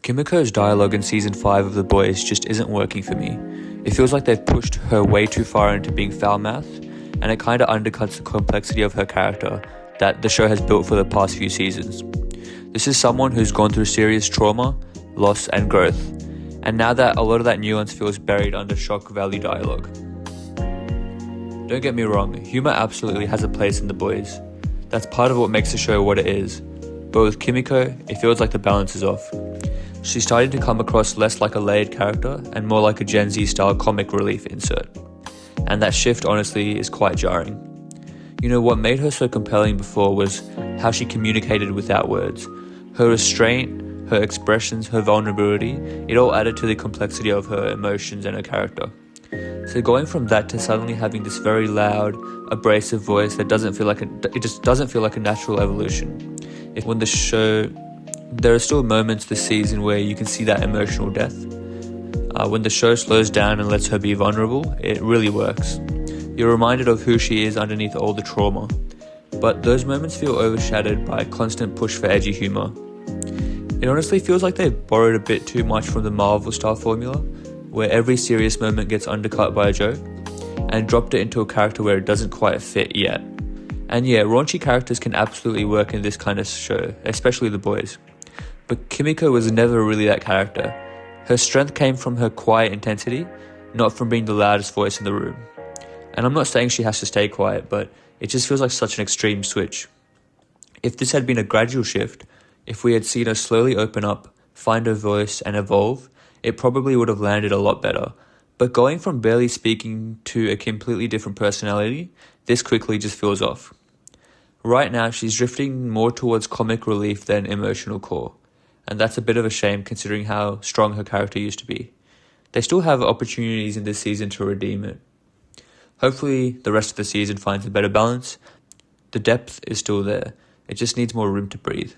Kimiko's dialogue in season 5 of The Boys just isn't working for me. It feels like they've pushed her way too far into being foul-mouthed, and it kinda undercuts the complexity of her character that the show has built for the past few seasons. This is someone who's gone through serious trauma, loss, and growth, and now that a lot of that nuance feels buried under shock value dialogue. Don't get me wrong, humor absolutely has a place in The Boys. That's part of what makes the show what it is. But with Kimiko, it feels like the balance is off. She's starting to come across less like a layered character and more like a Gen Z style comic relief insert. And that shift honestly is quite jarring. You know, what made her so compelling before was how she communicated without words. Her restraint, her expressions, her vulnerability, it all added to the complexity of her emotions and her character. So going from that to suddenly having this very loud, abrasive voice that it just doesn't feel like a natural evolution. There are still moments this season where you can see that emotional depth. When the show slows down and lets her be vulnerable, it really works. You're reminded of who she is underneath all the trauma. But those moments feel overshadowed by a constant push for edgy humor. It honestly feels like they've borrowed a bit too much from the Marvel style formula, where every serious moment gets undercut by a joke, and dropped it into a character where it doesn't quite fit yet. And yeah, raunchy characters can absolutely work in this kind of show, especially The Boys. But Kimiko was never really that character. Her strength came from her quiet intensity, not from being the loudest voice in the room. And I'm not saying she has to stay quiet, but it just feels like such an extreme switch. If this had been a gradual shift, if we had seen her slowly open up, find her voice, and evolve, it probably would have landed a lot better. But going from barely speaking to a completely different personality, this quickly just feels off. Right now, she's drifting more towards comic relief than emotional core. And that's a bit of a shame considering how strong her character used to be. They still have opportunities in this season to redeem it. Hopefully, the rest of the season finds a better balance. The depth is still there. It just needs more room to breathe.